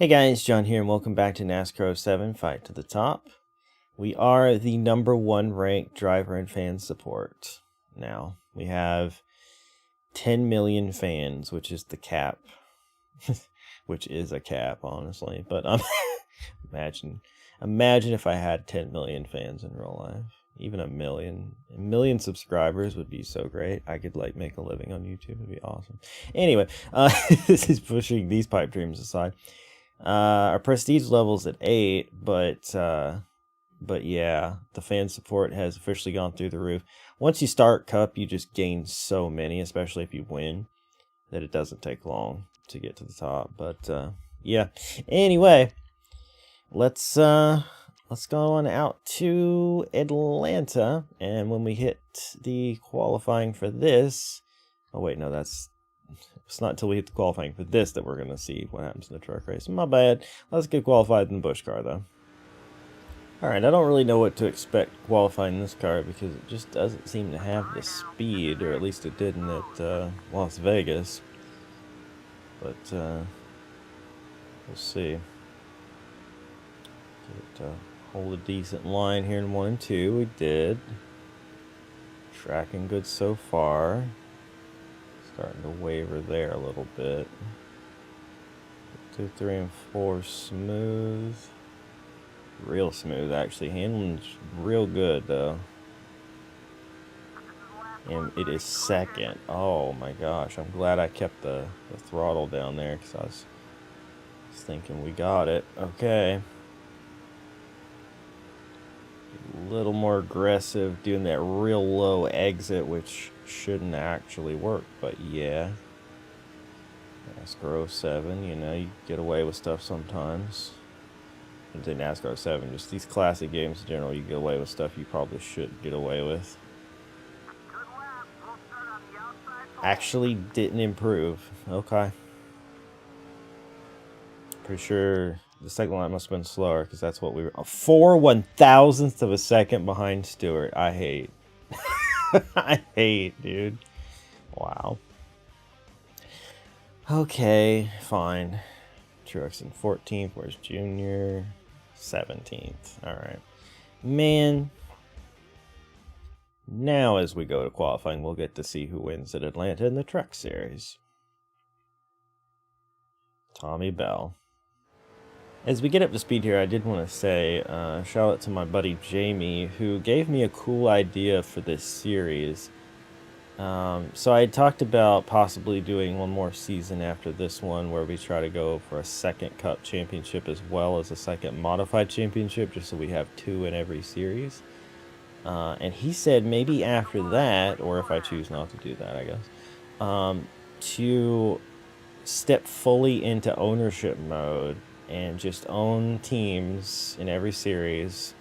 Hey guys, John here, and welcome back to NASCAR 07 Fight to the Top. We are the #1 ranked driver and fan support. Now, we have 10 million fans, which is the cap. Which is a cap, honestly. But imagine if I had 10 million fans in real life. Even a million subscribers would be so great. I could make a living on YouTube. It'd be awesome. Anyway, this is pushing these pipe dreams aside. Our prestige level's at 8, but yeah, the fan support has officially gone through the roof. Once you start Cup, you just gain so many, especially if you win, that it doesn't take long to get to the top. But yeah. Anyway, let's go on out to Atlanta, and when we hit the qualifying for this, oh wait, no, it's not until we hit the qualifying for this that we're going to see what happens in the truck race. My bad. Let's get qualified in the Busch car, though. Alright, I don't really know what to expect qualifying this car because it just doesn't seem to have the speed, or at least it didn't at Las Vegas. But we'll see. Get hold a decent line here in 1 and 2. We did. Tracking good so far. Starting to waver there a little bit. 2, 3, and 4 smooth. Real smooth, actually. Handling's real good, though. And it is second. Oh my gosh. I'm glad I kept the throttle down there because I was thinking we got it. Okay. A little more aggressive, doing that real low exit, which shouldn't actually work, but yeah. NASCAR 07, you know, you get away with stuff sometimes. I didn't say NASCAR 07, just these classic games in general, you get away with stuff you probably shouldn't get away with. Actually didn't improve. Okay. Pretty sure the second line must have been slower because that's what we were. 4/1000th of a second behind Stewart. I hate. I hate, dude. Wow. Okay, fine. Truex in 14th. Where's Junior? 17th. Alright. Man. Now, as we go to qualifying, we'll get to see who wins at Atlanta in the Truck Series. Tommy Bell. As we get up to speed here, I did want to say, shout out to my buddy Jamie, who gave me a cool idea for this series. So I had talked about possibly doing one more season after this one, where we try to go for a second Cup championship as well as a second modified championship, just so we have 2 in every series. And he said maybe after that, or if I choose not to do that, I guess, to step fully into ownership mode and just own teams in every series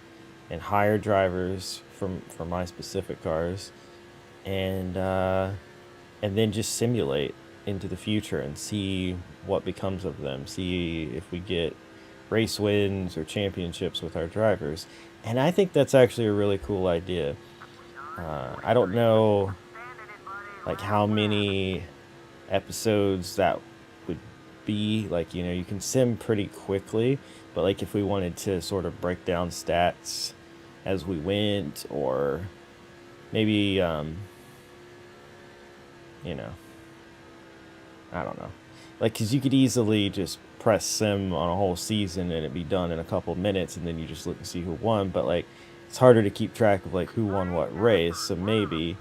and hire drivers for my specific cars, and then just simulate into the future and see what becomes of them, see if we get race wins or championships with our drivers. And I think that's actually a really cool idea. I don't know how many episodes that would be, you know, you can sim pretty quickly, but if we wanted to sort of break down stats as we went, or maybe you know, I don't know, because you could easily just press sim on a whole season and it'd be done in a couple minutes, and then you just look and see who won. But it's harder to keep track of who won what race. So maybe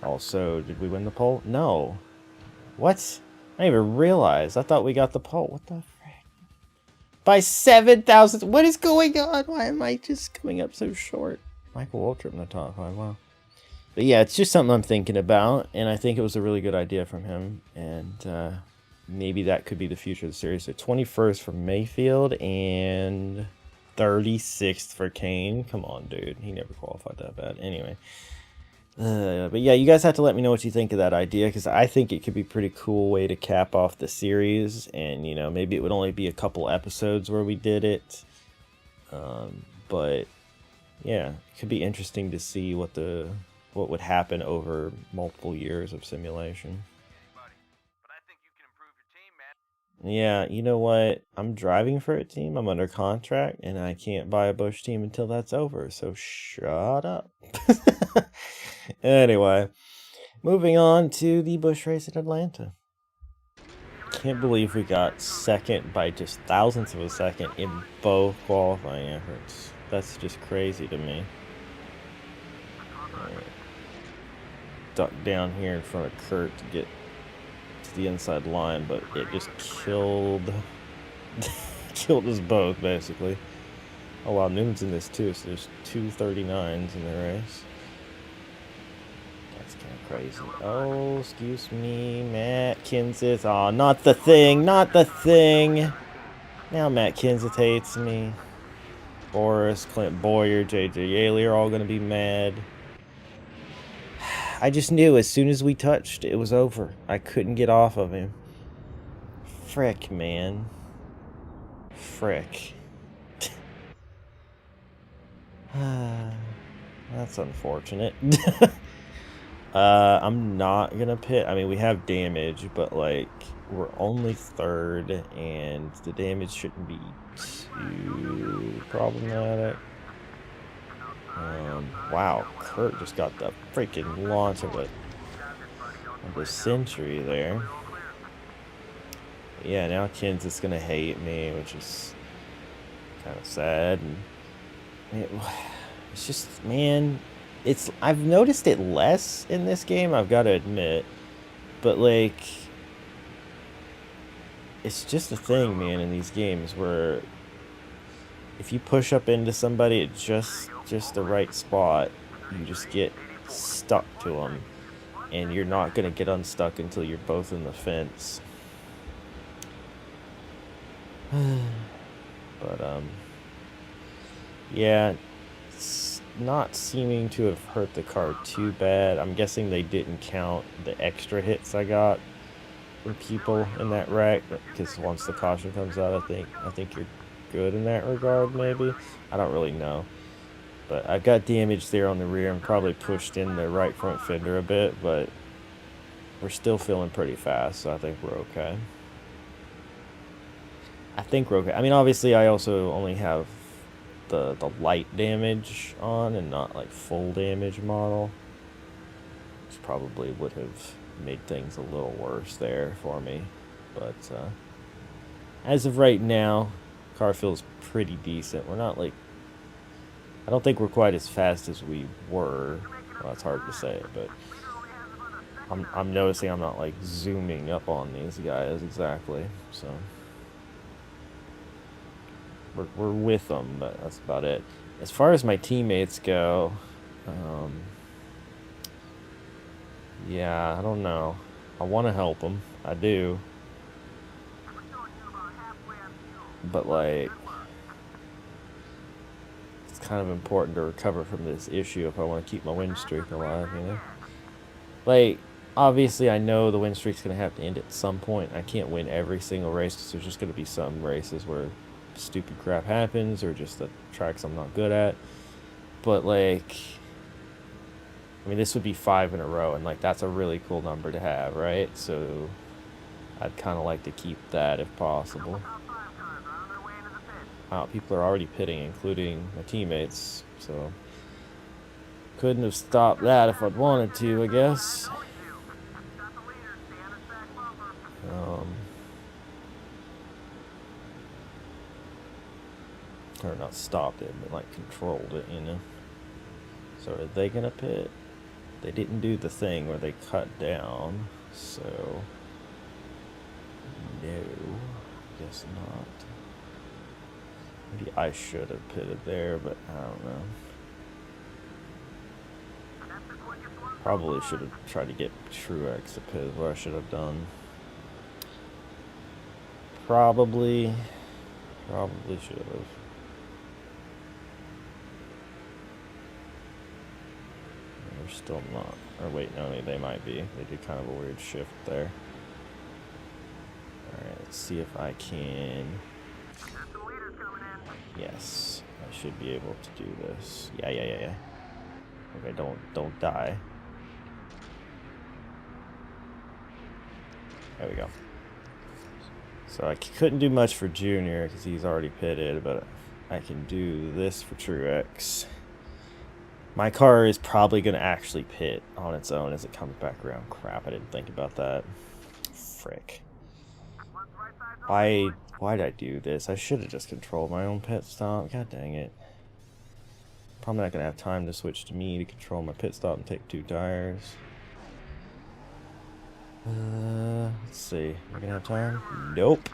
also, did we win the pole? No. What? I didn't even realize. I thought we got the pole. What the frick? By 7,000. What is going on? Why am I just coming up so short? Michael Waltrip in the top 5. Wow. But yeah, it's just something I'm thinking about, and I think it was a really good idea from him, and maybe that could be the future of the series. So 21st for Mayfield and 36th for Kane. Come on, dude. He never qualified that bad. Anyway. But yeah, you guys have to let me know what you think of that idea, because I think it could be a pretty cool way to cap off the series, and you know, maybe it would only be a couple episodes where we did it, but yeah, it could be interesting to see what would happen over multiple years of simulation. Yeah, you know what? I'm driving for a team. I'm under contract, and I can't buy a Busch team until that's over. So shut up. Anyway, moving on to the Busch race in Atlanta. Can't believe we got second by just thousandths of a second in both qualifying efforts. That's just crazy to me. Duck down here in front of Kurt to get to the inside line, but it just killed us both, basically. Oh wow, Newman's in this too, so there's two 39s in the race. That's kind of crazy. Oh, excuse me, Matt Kenseth. Oh, not the thing, not the thing. Now Matt Kenseth hates me. Boris, Clint Boyer, JJ Yaley are all going to be mad. I just knew as soon as we touched, it was over. I couldn't get off of him. Frick, man. Frick. That's unfortunate. I'm not gonna pit. I mean, we have damage, but like we're only third, and the damage shouldn't be too problematic. Wow, Kurt just got the freaking launch of the century there. Yeah, now Kenseth's gonna hate me, which is kind of sad. And it's just, man, I've noticed it less in this game, I've got to admit, but like, it's just a thing, man, in these games where if you push up into somebody at just the right spot, you just get stuck to them, and you're not going to get unstuck until you're both in the fence. But yeah, it's not seeming to have hurt the car too bad. I'm guessing they didn't count the extra hits I got from people in that wreck, because once the caution comes out, I think you're good in that regard, maybe. I don't really know, but I got damage there on the rear. I'm probably pushed in the right front fender a bit, but we're still feeling pretty fast, so I think we're okay. I mean, obviously I also only have the light damage on and not like full damage model, which probably would have made things a little worse there for me. But as of right now, car feels pretty decent. We're not like, I don't think we're quite as fast as we were. Well, that's hard to say, but I'm noticing I'm not like zooming up on these guys exactly, so we're with them, but that's about it. As far as my teammates go, yeah, I don't know. I want to help them. I do. But like, it's kind of important to recover from this issue if I want to keep my win streak alive, you know? Like, obviously I know the win streak's going to have to end at some point. I can't win every single race, because there's just going to be some races where stupid crap happens, or just the tracks I'm not good at. But like, I mean, this would be 5 in a row, and like, that's a really cool number to have, right? So I'd kind of like to keep that if possible. Wow, people are already pitting, including my teammates, so couldn't have stopped that if I'd wanted to, I guess. Or not stopped it, but like controlled it, you know? So are they gonna pit? They didn't do the thing where they cut down, so no, guess not. Maybe I should have pitted there, but I don't know. Probably should have tried to get Truex to pit, is what I should have done. Probably should have. They're still not. Or wait, no, they might be. They did kind of a weird shift there. Alright, let's see if I can. Yes, I should be able to do this. Yeah. Okay, don't die. There we go. So I couldn't do much for Junior because he's already pitted, but I can do this for Truex. My car is probably going to actually pit on its own as it comes back around. Crap, I didn't think about that. Frick. Why did I do this? I should have just controlled my own pit stop. God dang it. Probably not going to have time to switch to me to control my pit stop and take 2 tires. Let's see. Am I going to have time? Nope.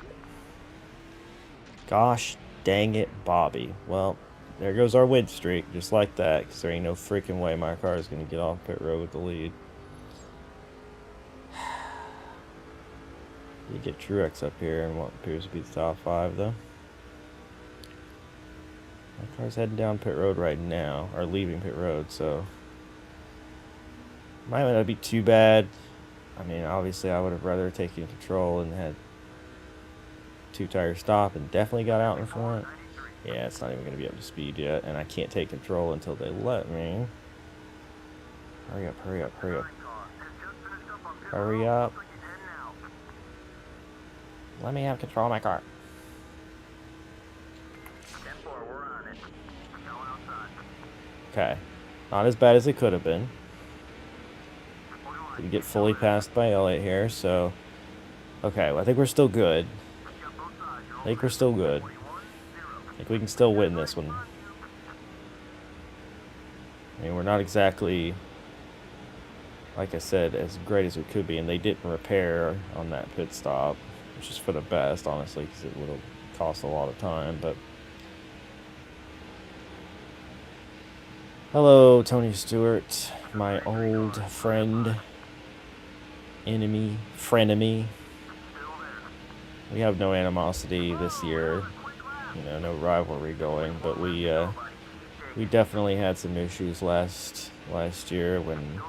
Gosh dang it, Bobby. Well, there goes our win streak, just like that, because there ain't no freaking way my car is going to get off pit road with the lead. You get Truex up here in what appears to be the top 5, though. My car's heading down pit road right now, or leaving pit road, so might not be too bad. I mean, obviously, I would have rather taken control and had 2 tire stop and definitely got out in front. Yeah, it's not even going to be up to speed yet, and I can't take control until they let me. Hurry up, hurry up, hurry up. Hurry up. Let me have control of my car. Okay. Not as bad as it could have been. Didn't get fully passed by Elliott here, so... Okay, well, I think we're still good. I think we're still good. I think we can still win this one. I mean, we're not exactly, like I said, as great as we could be, and they didn't repair on that pit stop, which is for the best, honestly, because it would have cost a lot of time, but... Hello, Tony Stewart, my old friend, enemy, frenemy. We have no animosity this year, you know, no rivalry going, but we definitely had some issues last year when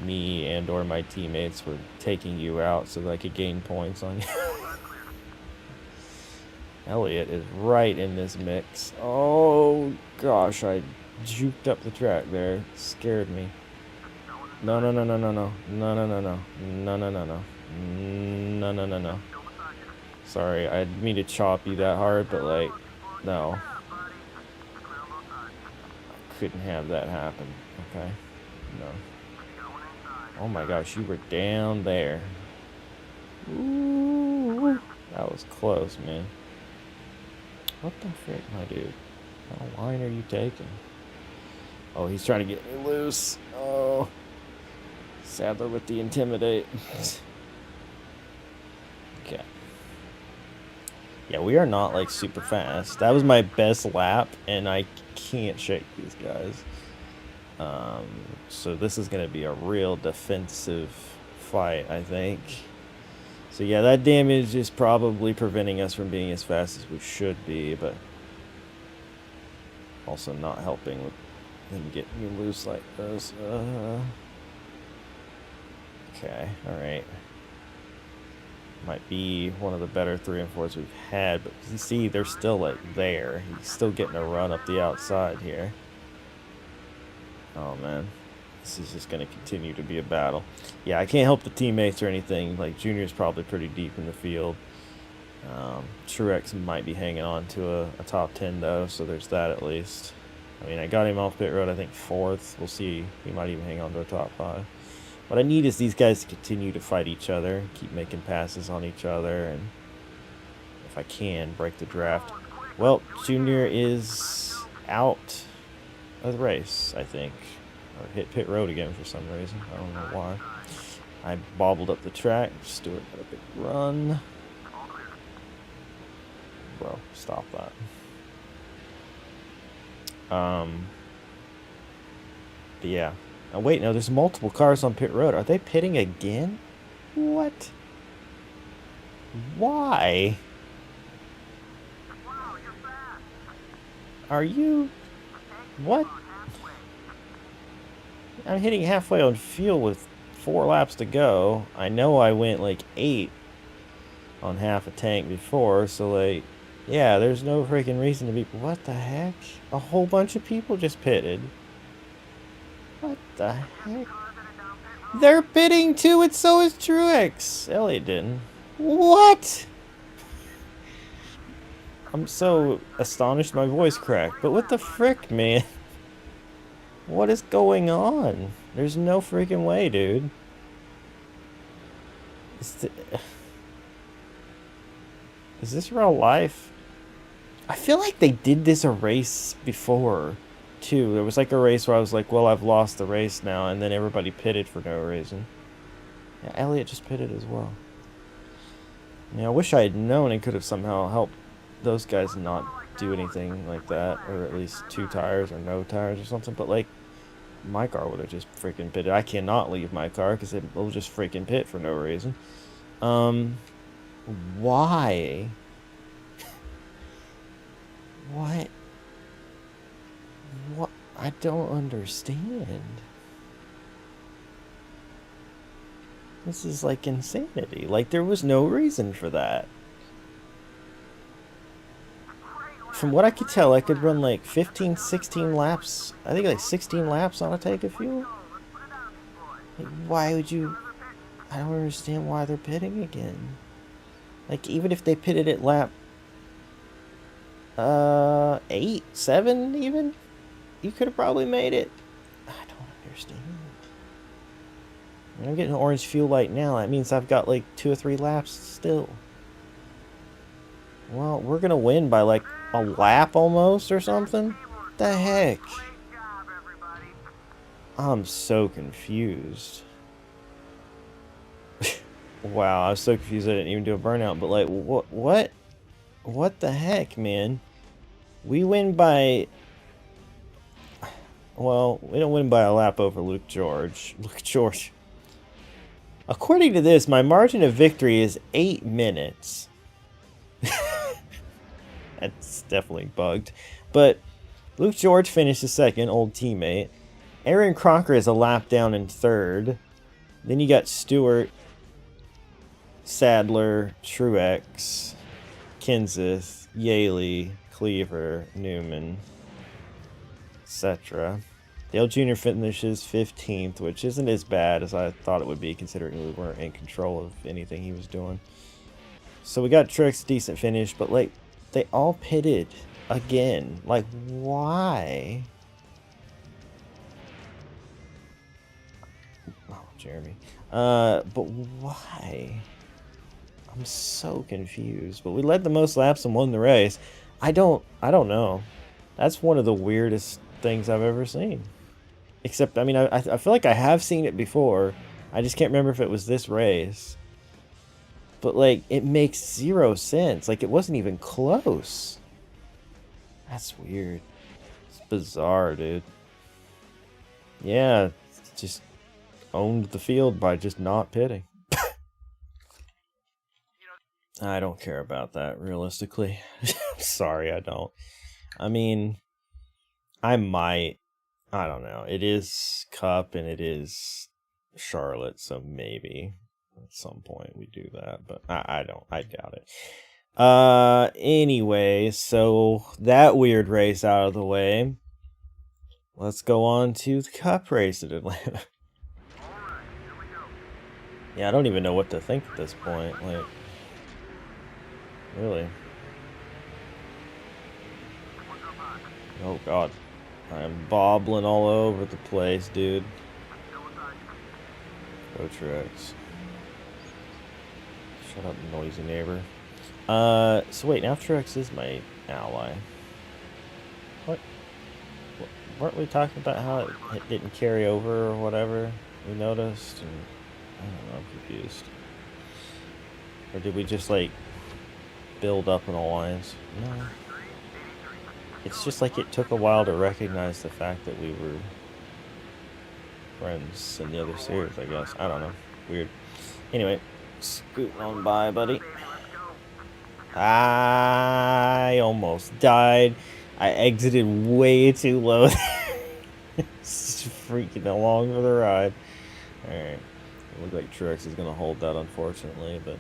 me and or my teammates were taking you out so that I could gain points on you. Elliott is right in this mix. Oh gosh, I juked up the track there. It scared me. No, no, no, no, no, no. No, no, no, no. No, no, no, no. No, no, no, no. Sorry, I didn't mean to chop you that hard, but like, no. I couldn't have that happen, okay? No. Oh my gosh, you were down there. Ooh, that was close, man. What the frick, my dude? What line are you taking? Oh, he's trying to get me loose. Oh. Sadler with the intimidate. Okay. Yeah, we are not like super fast. That was my best lap, and I can't shake these guys. So this is going to be a real defensive fight, I think. So yeah, that damage is probably preventing us from being as fast as we should be, but also not helping with him getting you loose like this. Okay, alright. Might be one of the better 3 and 4s we've had, but you see, they're still like there. He's still getting a run up the outside here. Oh man, this is just going to continue to be a battle. Yeah, I can't help the teammates or anything. Like, Junior's probably pretty deep in the field. Truex might be hanging on to a top 10 though, so there's that at least. I mean, I got him off pit road, I think 4th. We'll see. He might even hang on to a top 5. What I need is these guys to continue to fight each other, keep making passes on each other, and if I can, break the draft. Well, Junior is out of the race, I think. Or hit pit road again for some reason. I don't know why. I bobbled up the track. Stewart got a big run. Bro, stop that. But yeah. Oh, wait, no, there's multiple cars on pit road. Are they pitting again? What? Why? Are you... What? I'm hitting halfway on fuel with 4 laps to go. I know I went like 8 on half a tank before, so like, yeah, there's no freaking reason to be... What the heck? A whole bunch of people just pitted. What the heck? They're pitting too, and so is Truex. Elliott didn't. What? I'm so astonished my voice cracked. But what the frick, man? What is going on? There's no freaking way, dude. Is this real life? I feel like they did this a race before, too. There was like a race where I was like, well, I've lost the race now, and then everybody pitted for no reason. Yeah, Elliot just pitted as well. Yeah, I wish I had known it could have somehow helped those guys not do anything like that, or at least 2 tires or no tires or something, but like, my car would have just freaking pitted. I cannot leave my car because it will just freaking pit for no reason. Why? What? What? I don't understand. This is like insanity. Like, there was no reason for that. From what I could tell, I could run like 15, 16 laps. I think like 16 laps on a tank of fuel. Like, why would you... I don't understand why they're pitting again. Like, even if they pitted at lap 8, 7 even, you could have probably made it. I don't understand. I'm getting an orange fuel light now. That means I've got like 2 or 3 laps still. Well, we're gonna win by like a lap almost or something. What the heck? I'm so confused. Wow, I was so confused I didn't even do a burnout, but like, what the heck, man? We win by... Well, we don't win by a lap over Luke George. Luke George. According to this, my margin of victory is 8 minutes. That's definitely bugged. But Luke George finished second, old teammate. Aaron Crocker is a lap down in 3rd. Then you got Stewart, Sadler, Truex, Kenseth, Yaley, Cleaver, Newman, etc. Dale Jr. finishes 15th, which isn't as bad as I thought it would be, considering we weren't in control of anything he was doing. So we got Truex, decent finish, but like, they all pitted again. Like, why? Oh, Jeremy. But why? I'm so confused. But we led the most laps and won the race. I don't know. That's one of the weirdest things I've ever seen. Except, I mean, I feel like I have seen it before. I just can't remember if it was this race. But, like, it makes 0 sense. Like, it wasn't even close. That's weird. It's bizarre, dude. Yeah, just owned the field by just not pitting. I don't care about that, realistically. Sorry, I don't. I mean, I might. I don't know. It is Cup and it is Charlotte, so maybe at some point we do that, but I doubt it. Anyway, so that weird race out of the way. Let's go on to the Cup race at Atlanta. Yeah, I don't even know what to think at this point. Like, really. Oh god. I am bobbling all over the place, dude. Go Truex. Shut up, noisy neighbor. So wait, now Truex is my ally. What? Weren't we talking about how it didn't carry over or whatever? We noticed, and I don't know, I'm confused. Or did we just like build up an alliance? No. It's just like it took a while to recognize the fact that we were friends in the other series, I guess. I don't know. Weird. Anyway, scooting on by, buddy. I almost died. I exited way too low. Just freaking along for the ride. Alright. It looks like Truex is going to hold that, unfortunately, but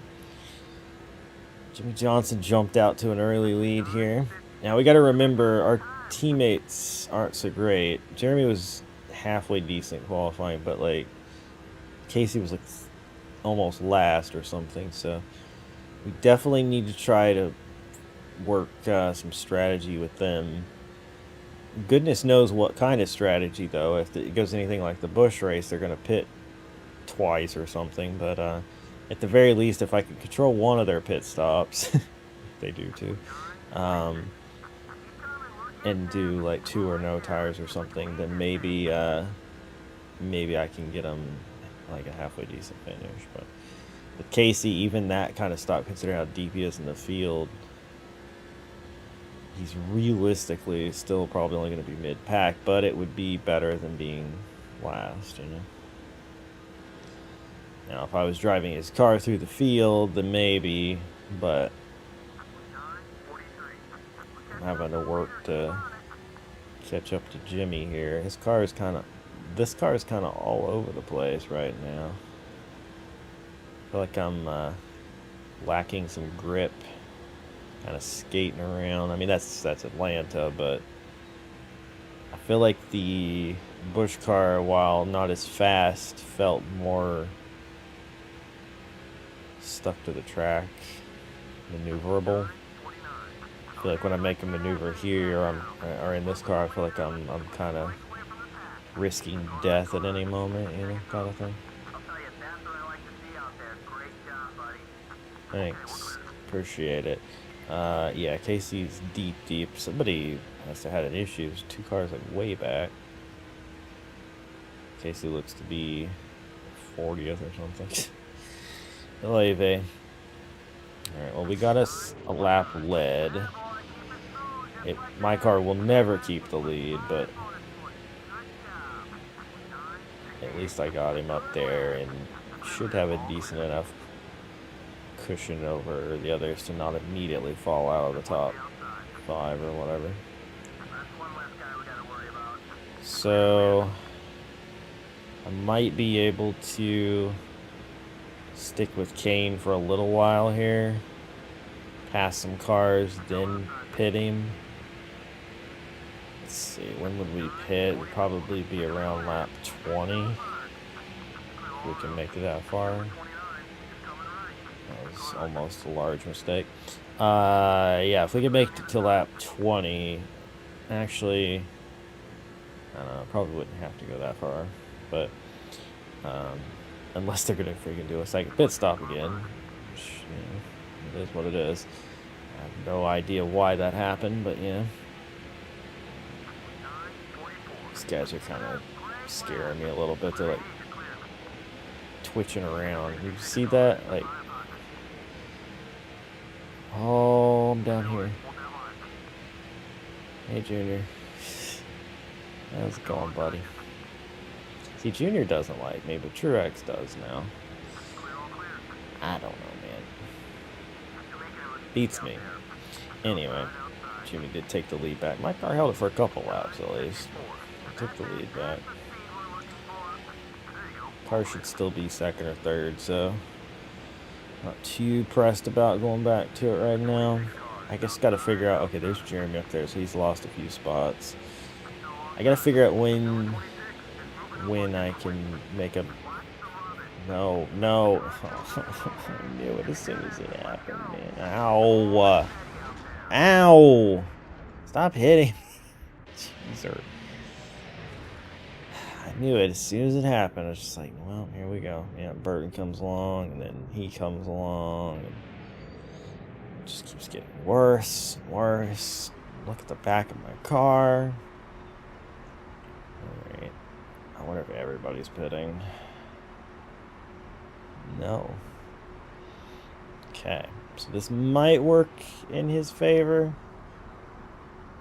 Jimmy Johnson jumped out to an early lead here. Now we got to remember our teammates aren't so great. Jeremy was halfway decent qualifying, but like Casey was like almost last or something. So we definitely need to try to work some strategy with them. Goodness knows what kind of strategy, though. If it goes anything like the Busch race, they're going to pit twice or something. But at the very least, if I could control one of their pit stops, they do too, and do like 2 or no tires or something, then maybe maybe I can get them like a halfway decent finish. But with Casey, even that kind of stop, considering how deep he is in the field, he's realistically still probably only going to be mid-pack, but it would be better than being last, you know. Now, if I was driving his car through the field, then maybe, but I'm having to work to catch up to Jimmy here. This car is kind of all over the place right now. I feel like I'm lacking some grip, kind of skating around. I mean, that's Atlanta, but I feel like the Busch car, while not as fast, felt more stuck to the track, maneuverable. I feel like when I make a maneuver here or in this car, I feel like I'm kind of risking death at any moment, you know, kind of thing. Thanks, appreciate it. Yeah, Casey's deep. Somebody must have had an issue. There's 2 cars like way back. Casey looks to be 40th or something. Alright, well, we got us a lap led. My car will never keep the lead, but at least I got him up there and should have a decent enough cushion over the others to not immediately fall out of the top 5 or whatever. So I might be able to stick with Kane for a little while here, pass some cars, then pit him. Let's see, when would we pit? It would probably be around lap 20. If we can make it that far. That was almost a large mistake. Yeah, if we can make it to lap 20, actually, I don't know, probably wouldn't have to go that far, but unless they're gonna freaking do a second pit stop again, which, you know, it is what it is. I have no idea why that happened, but yeah. These guys are kind of scaring me a little bit. They're like twitching around. You see that? Like, oh, I'm down here. Hey, Junior. How's it going, buddy? See, Junior doesn't like me, but Truex does now. I don't know, man. Beats me. Anyway, Jimmy did take the lead back. My car held it for a couple laps, at least. I took the lead back. Car should still be second or third, so not too pressed about going back to it right now. I guess got to figure out, okay, there's Jeremy up there, so he's lost a few spots. I got to figure out when I can make a... No. I knew it as soon as it happened, man. Ow. Ow. Stop hitting me. Jeez. I knew it as soon as it happened. I was just like, well, here we go. Yeah, Burton comes along, and then he comes along, and it just keeps getting worse and worse. Look at the back of my car. Alright. I wonder if everybody's pitting. No. Okay. So this might work in his favor.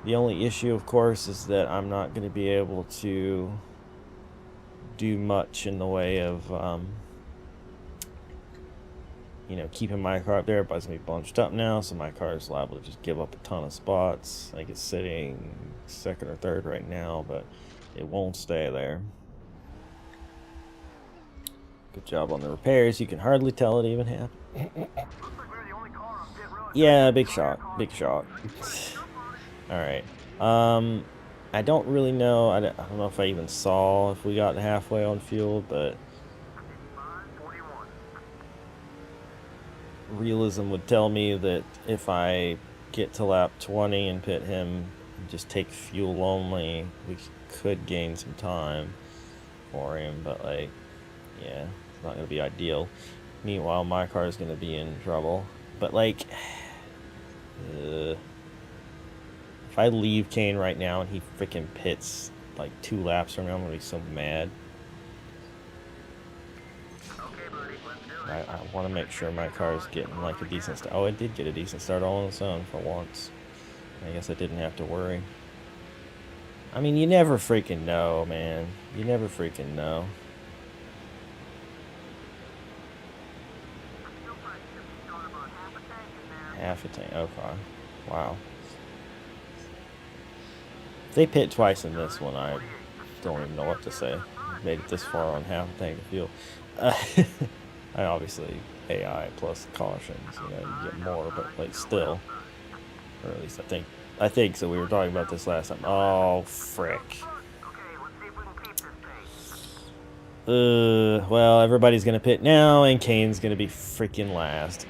The only issue, of course, is that I'm not going to be able to do much in the way of, you know, keeping my car up there. Everybody's going to be bunched up now, so my car is liable to just give up a ton of spots. I think it's sitting second or third right now, but it won't stay there. Good job on the repairs. You can hardly tell it even happened. Yeah, big shock. Alright. I don't really know. I don't know if I even saw if we got halfway on fuel, but realism would tell me that if I get to lap 20 and pit him, and just take fuel only, we could gain some time for him, but like, yeah, it's not gonna be ideal. Meanwhile, my car is gonna be in trouble. But like, if I leave Kane right now and he freaking pits like 2 laps from me, I'm gonna be so mad. I want to make sure my car is getting like a decent start. Oh, it did get a decent start all on its own for once. I guess I didn't have to worry. I mean, you never freaking know, man. You never freaking know. Half a tank. Okay. Wow. If they pit twice in this one, I don't even know what to say. Made it this far on half a tank of fuel. I obviously AI plus cautions, you know, you get more, but like still, or at least I think so. We were talking about this last time. Oh frick. Well, everybody's gonna pit now, and Kane's gonna be freaking last.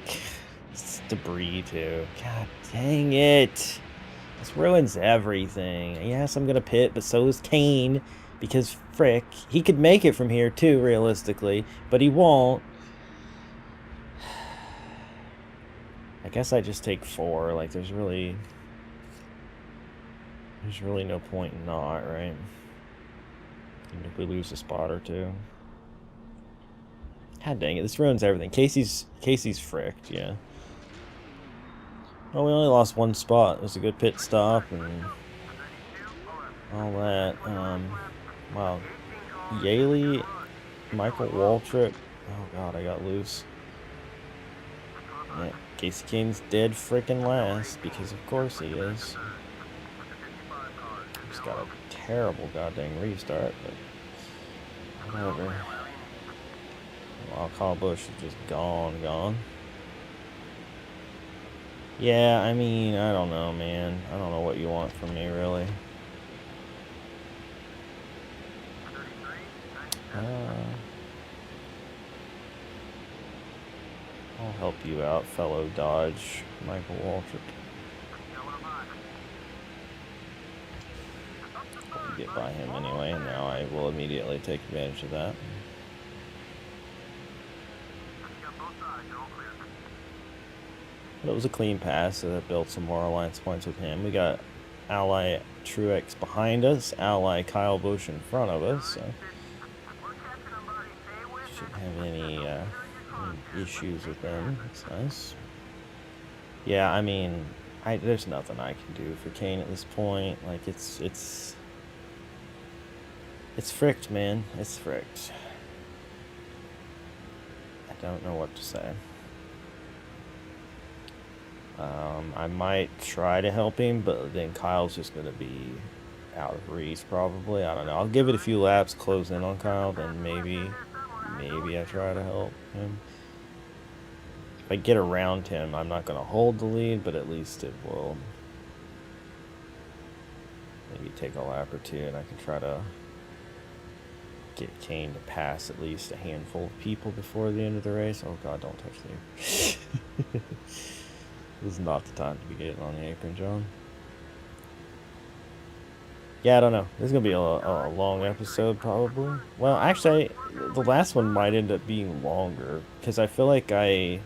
It's debris too. God dang it! This ruins everything. Yes, I'm gonna pit, but so is Kane, because frick, he could make it from here too, realistically, but he won't. I guess I just take 4. Like, there's really no point in not, right? Even if we lose a spot or 2. God dang it, this ruins everything. Casey's fricked, yeah. Well, we only lost 1 spot. It was a good pit stop and all that. Wow. Yaley, Michael Waltrip. Oh god, I got loose. Yeah, Casey Kane's dead freaking last, because of course he is. He's got a terrible goddamn restart, but whatever. Well, Kyle Busch is just gone. Yeah, I mean, I don't know, man. I don't know what you want from me, really. I'll help you out, fellow Dodge, Michael Waltrip. I'll get by him anyway, and now I will immediately take advantage of that. But it was a clean pass, so that built some more alliance points with him. We got Ally Truex behind us, Ally Kyle Busch in front of us, so shouldn't have any issues with them. That's nice. Yeah, I mean, there's nothing I can do for Kane at this point. Like, it's fricked, man. It's fricked. I don't know what to say. I might try to help him, but then Kyle's just going to be out of reach, probably. I don't know. I'll give it a few laps, close in on Kyle, then maybe I try to help him. If I get around him, I'm not going to hold the lead, but at least it will maybe take a lap or 2, and I can try to get Kane to pass at least a handful of people before the end of the race. Oh god, don't touch the This is not the time to be getting on the apron, John. Yeah, I don't know. This is going to be a long episode, probably. Well, actually, the last one might end up being longer, because I feel like I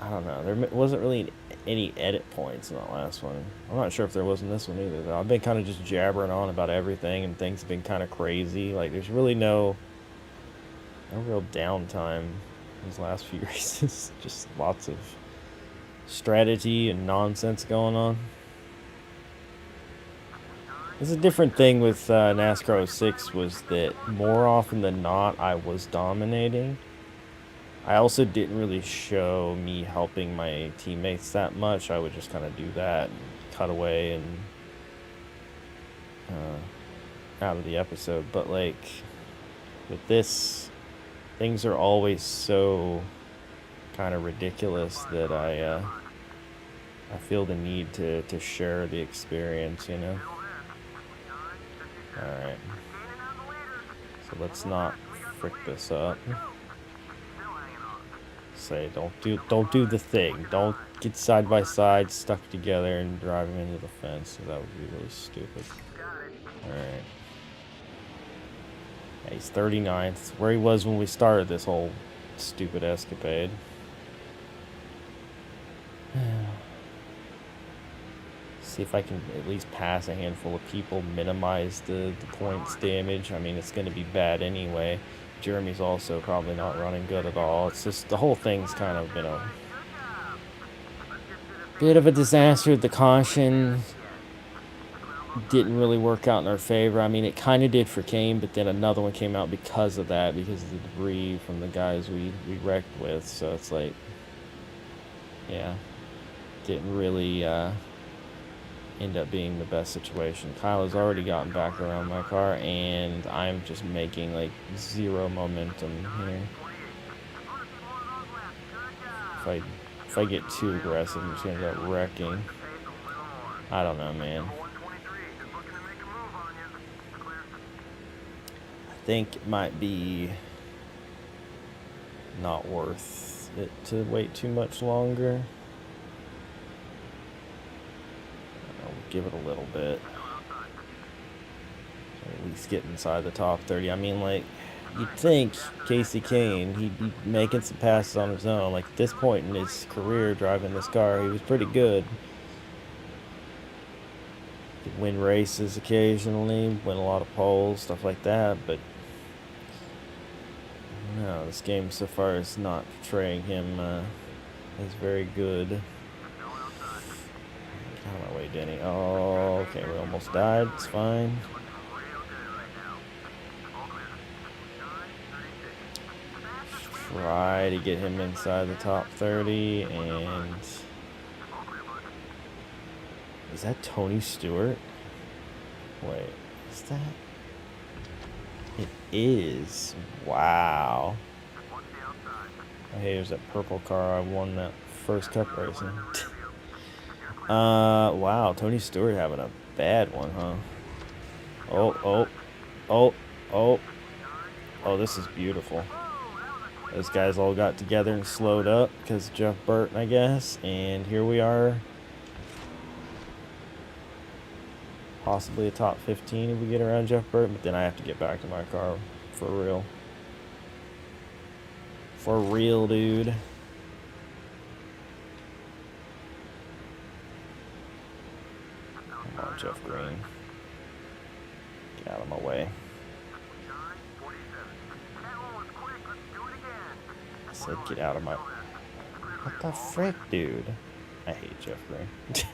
don't know. There wasn't really any edit points in that last one. I'm not sure if there was in this one either, though. I've been kind of just jabbering on about everything, and things have been kind of crazy. Like, there's really no real downtime these last few races. Just lots of strategy and nonsense going on. It's a different thing with NASCAR 06 was that more often than not I was dominating. I also didn't really show me helping my teammates that much. I would just kind of do that and cut away and out of the episode. But like with this, things are always so kind of ridiculous that I feel the need to share the experience, you know. Alright. So let's not frick this up. say, don't do the thing. Don't get side by side stuck together and driving into the fence. That would be really stupid. All right. Yeah, he's 39th, where he was when we started this whole stupid escapade. See if I can at least pass a handful of people, minimize the points damage. I mean, it's going to be bad anyway. Jeremy's also probably not running good at all. It's just the whole thing's kind of been a bit of a disaster. The caution didn't really work out in our favor. I mean, it kind of did for Kane, but then another one came out because of that, because of the debris from the guys we wrecked with. So it's like, yeah, didn't really end up being the best situation. Kyle has already gotten back around my car, and I'm just making like zero momentum here. If I get too aggressive, I'm just gonna end up wrecking. I don't know, man. I think it might be not worth it to wait too much longer. Give it a little bit. At least get inside the top 30. I mean, like, you'd think Casey Kane, he'd be making some passes on his own. Like, at this point in his career driving this car, he was pretty good. He'd win races occasionally, win a lot of poles, stuff like that, but no, this game so far is not portraying him as very good. Out of my way, Denny. Oh, okay, we almost died. It's fine. Try to get him inside the top 30, and is that Tony Stewart? Wait, is that? It is. Wow. Oh, hey, there's that purple car I won that first cup racing. Wow, Tony Stewart having a bad one, huh? Oh, this is beautiful. Those guys all got together and slowed up because of Jeff Burton, I guess, and here we are. Possibly a top 15 if we get around Jeff Burton, but then I have to get back to my car for real. For real, dude. Come on, Jeff Green. Get out of my way. I said get out of my... What the frick, dude? I hate Jeff Green. It's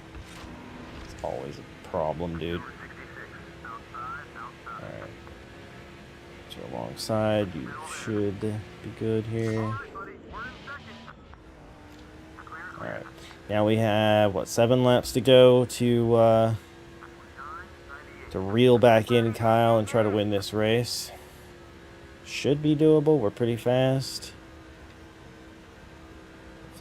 always a problem, dude. Alright. Get you alongside. You should be good here. Alright. Now we have, what, 7 laps to go to reel back in Kyle and try to win this race. Should be doable. We're pretty fast.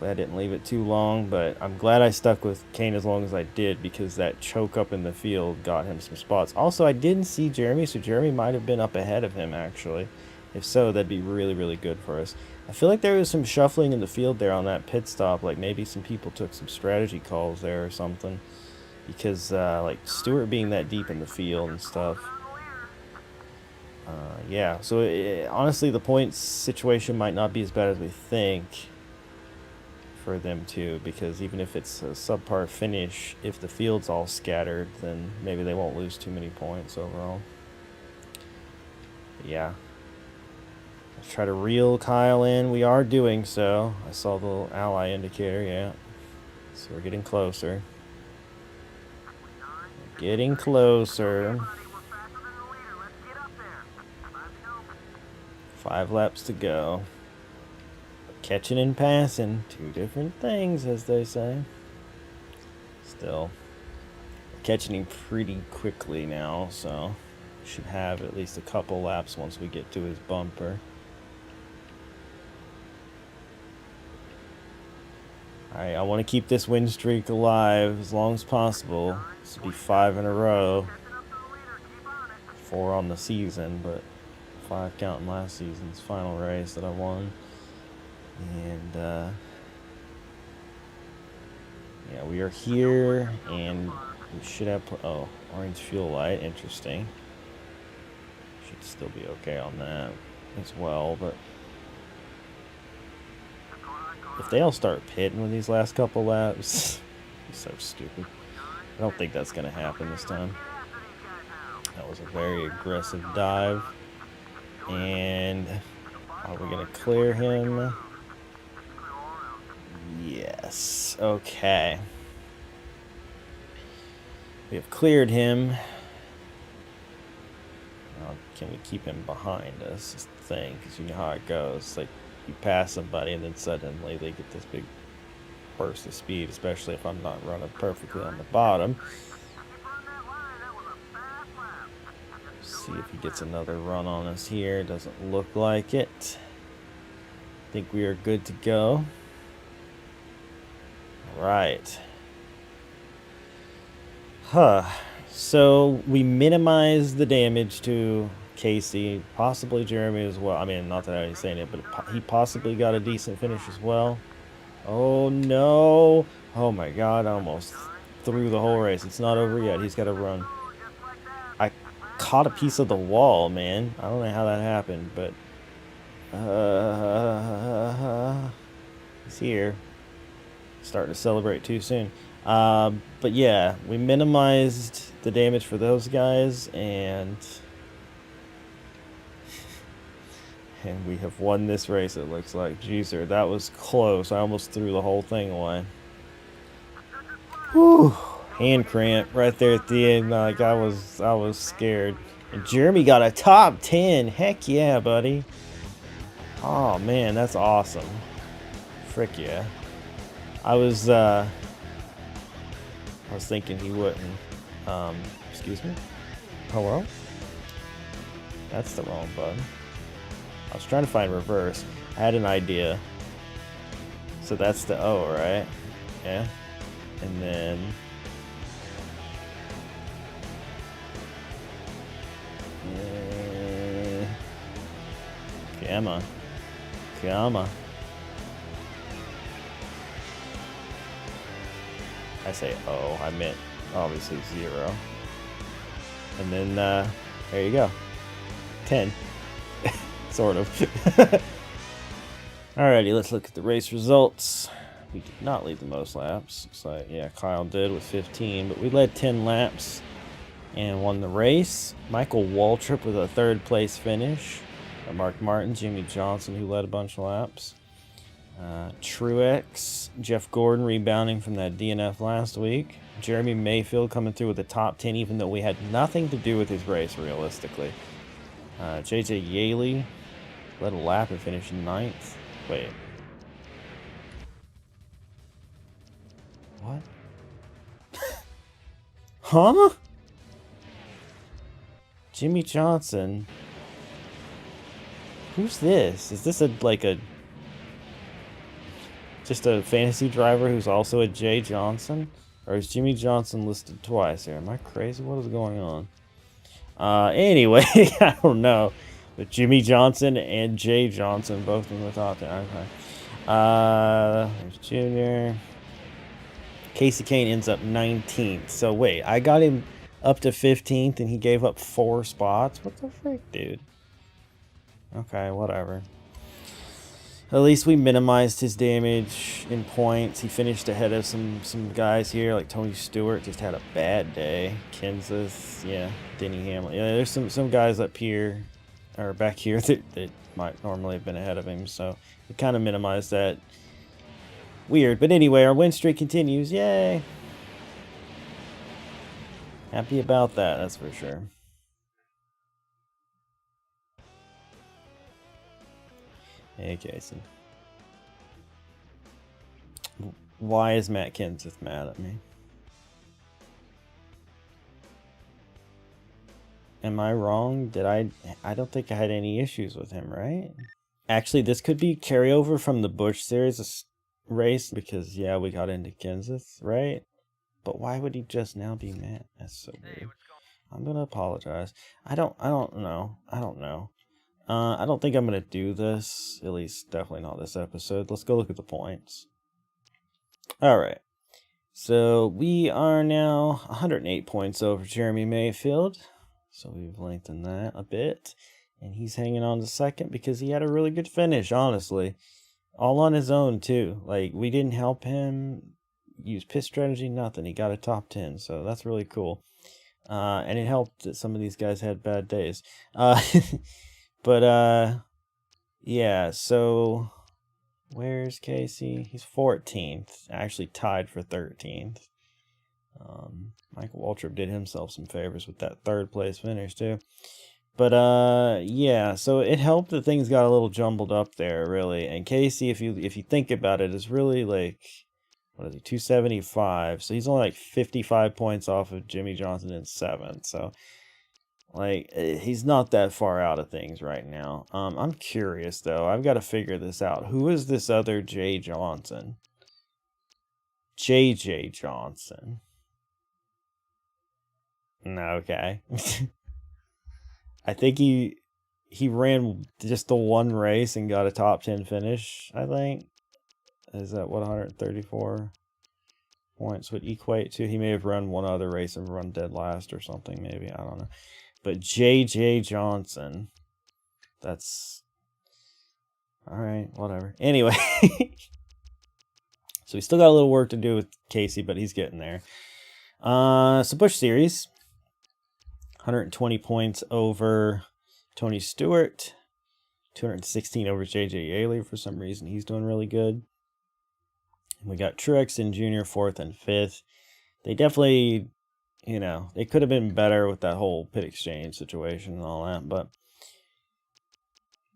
Hopefully I didn't leave it too long, but I'm glad I stuck with Kane as long as I did, because that choke up in the field got him some spots. Also, I didn't see Jeremy, so Jeremy might have been up ahead of him, actually. If so, that'd be really, really good for us. I feel like there was some shuffling in the field there on that pit stop. Like, maybe some people took some strategy calls there or something. Because, like, Stewart being that deep in the field and stuff. Yeah, so honestly, the points situation might not be as bad as we think for them too, because even if it's a subpar finish, if the field's all scattered, then maybe they won't lose too many points overall. But yeah. Let's try to reel Kyle in. We are doing so. I saw the little ally indicator, yeah. So we're getting closer. Getting closer. 5 laps to go. Catching and passing, 2 different things, as they say. Still, catching him pretty quickly now, so should have at least a couple laps once we get to his bumper. Alright, I want to keep this win streak alive as long as possible. This will be 5 in a row. 4 on the season, but 5 counting last season's final race that I won. And And yeah, we are here, and we should have oh, orange fuel light, interesting. Should still be okay on that as well, but if they all start pitting with these last couple laps, it's so stupid. I don't think that's gonna happen this time. That was a very aggressive dive. And are we gonna clear him? Yes. Okay. We have cleared him. Now, can we keep him behind us? Is the thing, because you know how it goes. Like, you pass somebody and then suddenly they get this big burst of speed, especially if I'm not running perfectly on the bottom. See if he gets another run on us here. Doesn't look like it. I think we are good to go. All right. So we minimize the damage to Casey, possibly Jeremy as well. I mean, not that I was saying it, but he possibly got a decent finish as well. Oh no! Oh my God! I almost threw the whole race. It's not over yet. He's got to run. I caught a piece of the wall, man. I don't know how that happened, but he's here. Starting to celebrate too soon. But yeah, we minimized the damage for those guys, and we have won this race, it looks like. Jeezer, that was close. I almost threw the whole thing away. Whew. Hand cramp right there at the end. Like, I was scared. And Jeremy got a top 10. Heck yeah, buddy. Oh man, that's awesome. Frick yeah. I was thinking he wouldn't. Excuse me? Hello? That's the wrong button. I was trying to find reverse. I had an idea. So that's the O, right? Yeah. And then... Come on. Come on. I say O, I meant obviously 0. And then, there you go. 10. Sort of. Alrighty, let's look at the race results. We did not lead the most laps. Looks like, yeah, Kyle did with 15, but we led 10 laps and won the race. Michael Waltrip with a 3rd place finish. Mark Martin, Jimmy Johnson, who led a bunch of laps. Truex, Jeff Gordon rebounding from that DNF last week. Jeremy Mayfield coming through with the top 10, even though we had nothing to do with his race, realistically. JJ Yaley led a lap and finished 9th. Wait. What? Huh? Jimmy Johnson. Who's this? Is this just a fantasy driver who's also a Jay Johnson? Or is Jimmy Johnson listed twice here? Am I crazy? What is going on? Anyway, I don't know. But Jimmy Johnson and Jay Johnson, both in the top 10. Okay. There's Junior. Casey Kane ends up 19th. So wait, I got him up to 15th and he gave up 4 spots? What the frick, dude? Okay, whatever. At least we minimized his damage in points. He finished ahead of some guys here, like Tony Stewart just had a bad day. Kansas, yeah, Denny Hamlin. Yeah, there's some guys up here, or back here, that might normally have been ahead of him, so we kind of minimized that. Weird, but anyway, our win streak continues. Yay! Happy about that, that's for sure. Hey, Casey. Why is Matt Kenseth mad at me? Am I wrong? I don't think I had any issues with him, right? Actually, this could be carryover from the Busch Series race because, yeah, we got into Kenseth, right? But why would he just now be mad? That's so weird. I'm gonna apologize. I don't know. I don't think I'm going to do this, at least definitely not this episode. Let's go look at the points. All right. So we are now 108 points over Jeremy Mayfield. So we've lengthened that a bit. And he's hanging on to second because he had a really good finish, honestly. All on his own, too. Like, we didn't help him use pit strategy, nothing. He got a top 10, so that's really cool. And it helped that some of these guys had bad days. Yeah, so where's Casey? He's 14th, actually tied for 13th. Michael Waltrip did himself some favors with that third place finish too. But yeah, so it helped that things got a little jumbled up there, really. And Casey, if you think about it, is really like, what is he, 275. So he's only like 55 points off of Jimmy Johnson in 7th. So like, he's not that far out of things right now. I'm curious though. I've got to figure this out. Who is this other Jay Johnson? JJ Johnson. Okay. I think he ran just the one race and got a top 10 finish, I think. Is that what 134 points would equate to? He may have run one other race and run dead last or something, maybe. I don't know. But JJ Johnson. That's... Alright, whatever. Anyway. So we still got a little work to do with Casey, but he's getting there. So Busch Series. 120 points over Tony Stewart. 216 over JJ Yaley. For some reason, he's doing really good. We got Truex and Jr. 4th and 5th. They definitely, you know, they could have been better with that whole pit exchange situation and all that, but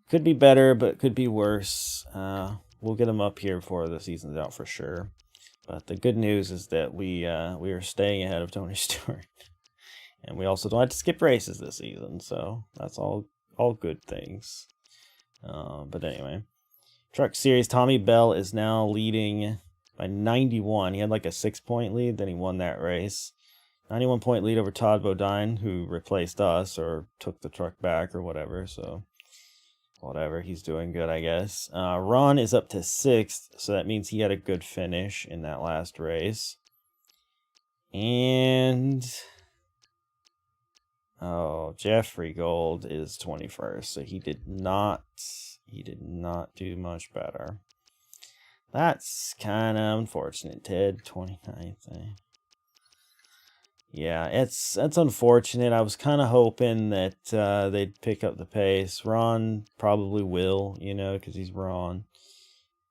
could be better, but could be worse. We'll get them up here before the season's out for sure. But the good news is that we are staying ahead of Tony Stewart. And we also don't have to skip races this season, so that's all good things. But anyway, Truck Series, Tommy Bell is now leading by 91. He had like a 6-point lead, then he won that race. 91-point lead over Todd Bodine, who replaced us or took the truck back or whatever. So whatever, he's doing good, I guess. Ron is up to 6th, so that means he had a good finish in that last race. And... oh, Jeffrey Gold is 21st, so he did not do much better. That's kind of unfortunate. Ted, 29th. Yeah, that's unfortunate. I was kind of hoping that they'd pick up the pace. Ron probably will, you know, because he's Ron.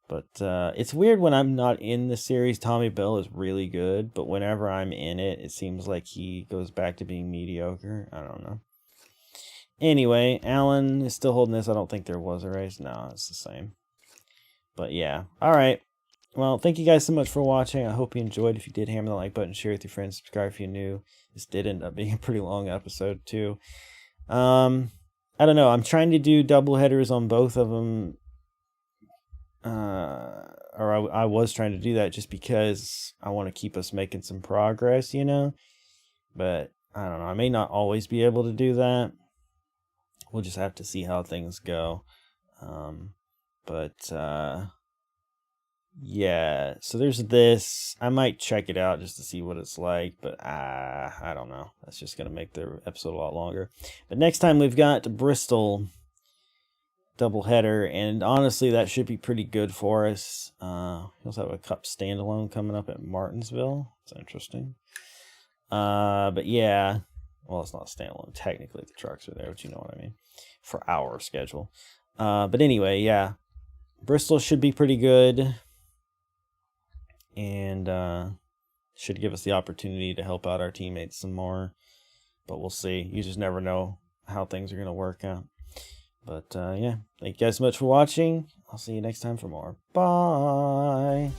But it's weird when I'm not in the series. Tommy Bell is really good, but whenever I'm in it, it seems like he goes back to being mediocre. I don't know. Anyway, Allen is still holding this. I don't think there was a race. No, it's the same. But yeah. All right. Well, thank you guys so much for watching. I hope you enjoyed. If you did, hammer the like button, share with your friends, subscribe if you're new. This did end up being a pretty long episode, too. I don't know. I'm trying to do double headers on both of them. Or I was trying to do that just because I want to keep us making some progress, you know. But I don't know. I may not always be able to do that. We'll just have to see how things go. Yeah, so there's this. I might check it out just to see what it's like, but I don't know. That's just going to make the episode a lot longer. But next time we've got Bristol doubleheader, and honestly, that should be pretty good for us. We also have a Cup standalone coming up at Martinsville. It's interesting. But yeah, well, it's not standalone. Technically, the trucks are there, but you know what I mean. For our schedule. But anyway, yeah. Bristol should be pretty good. And should give us the opportunity to help out our teammates some more. But we'll see. You just never know how things are going to work out. But yeah, thank you guys so much for watching. I'll see you next time for more. Bye.